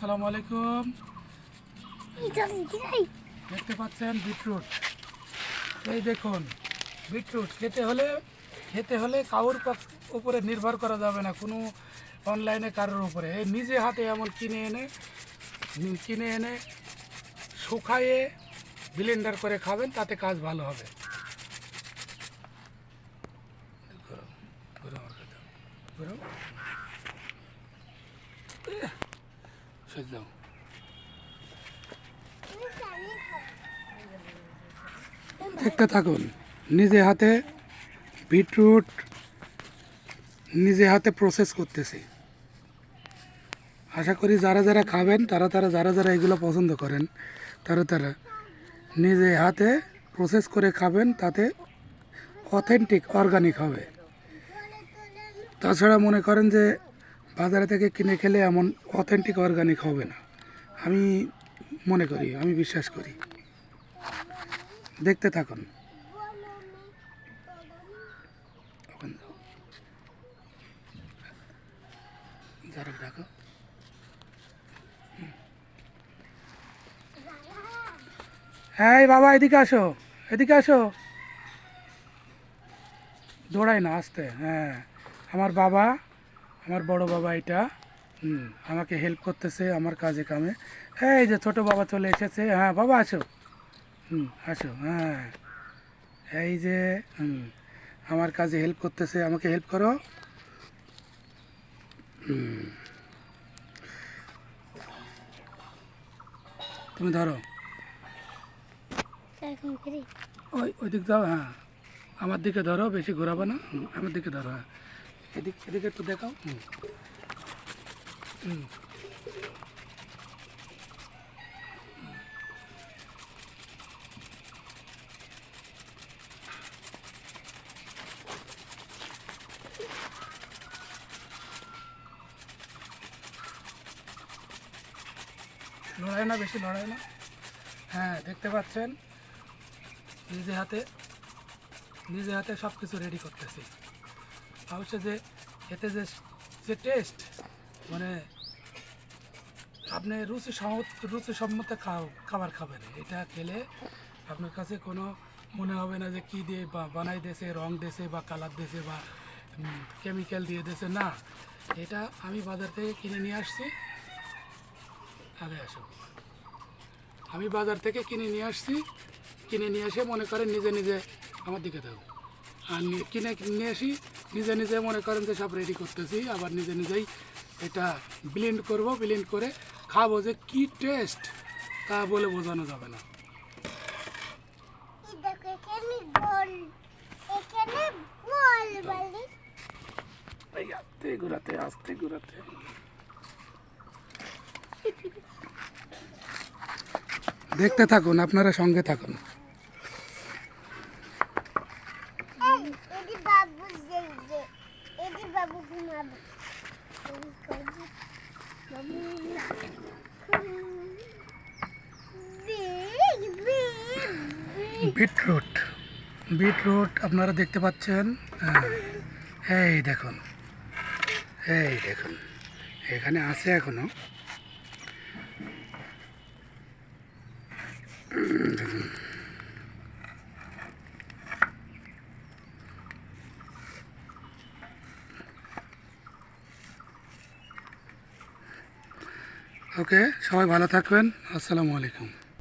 আসসালামু আলাইকুম। দেখতে পাচ্ছেন বিটরুট। এই দেখুন বিটরুট খেতে হলে কারোর উপরে নির্ভর করা যাবে না, কোনো অনলাইনে কারোর উপরে। এই নিজে হাতে এমন কিনে এনে শুকায়ে ব্লেন্ডার করে খাবেন, তাতে কাজ ভালো হবে। দেখতে থাকুন, নিজে হাতে বিটরুট নিজে হাতে প্রসেস করতেছি। আশা করি যারা খাবেন, যারা এগুলো পছন্দ করেন, তারা নিজে হাতে প্রসেস করে খাবেন, তাতে অথেন্টিক অর্গানিক হবে। তাছাড়া মনে করেন যে বাজারে থেকে কিনে খেলে এমন অথেন্টিক অর্গানিক হবে না। আমি মনে করি, আমি বিশ্বাস করি। দেখতে থাকুন। দেখো, হ্যাঁ বাবা এদিকে আসো, এদিকে আসো। দৌড়াই না, আসতে। হ্যাঁ, আমার বাবা, আমার বড় বাবা এটা আমাকে হেল্প করতেছে আমার কাজে কামে। এই যে ছোট বাবা চলে এসেছে। হ্যাঁ বাবা আসো, আসো। হ্যাঁ, এই যে আমার কাজে হেল্প করতেছে, আমাকে হেল্প করো। তুমি ধরো, ওই দিক যাও। হ্যাঁ, আমার দিকে ধরো, বেশি ঘোরাবো না। আমার দিকে ধরো। হ্যাঁ, এদিকে একটু দেখাও। লড়াই না, বেশি লড়াই না। হ্যাঁ, দেখতে পাচ্ছেন নিজে হাতে সব কিছু রেডি করতেছি। অবশ্য যে এতে যে টেস্ট, মানে আপনি রুচিসম্মত খাবার খাবেন। এটা খেলে আপনার কাছে কোনো মনে হবে না যে কী দিয়ে বানাই দিয়েছে, রং দিয়েছে বা কালার দিয়েছে বা কেমিক্যাল দিয়ে দিয়েছে। না, এটা আমি বাজার থেকে কিনে নিয়ে আসছি। আগে আসো, আমি বাজার থেকে কিনে নিয়ে এসে মনে করেন নিজে আমার দিকে দাও। আর কিনে নিয়ে আসি, নিজে মনে করেন যে সব রেডি করতেছি। আবার নিজেই এটা ব্লেন্ড করে খাবো। যে কি টেস্ট তা বলে বোঝানো যাবে না। আস্তে ঘুরাতে দেখতে থাকুন, আপনারা সঙ্গে থাকুন। বিটরুট আপনারা দেখতে পাচ্ছেন। এই দেখুন, এখানে আছে এখনো। ওকে, সবাই ভালো থাকবেন। আসসালামু আলাইকুম।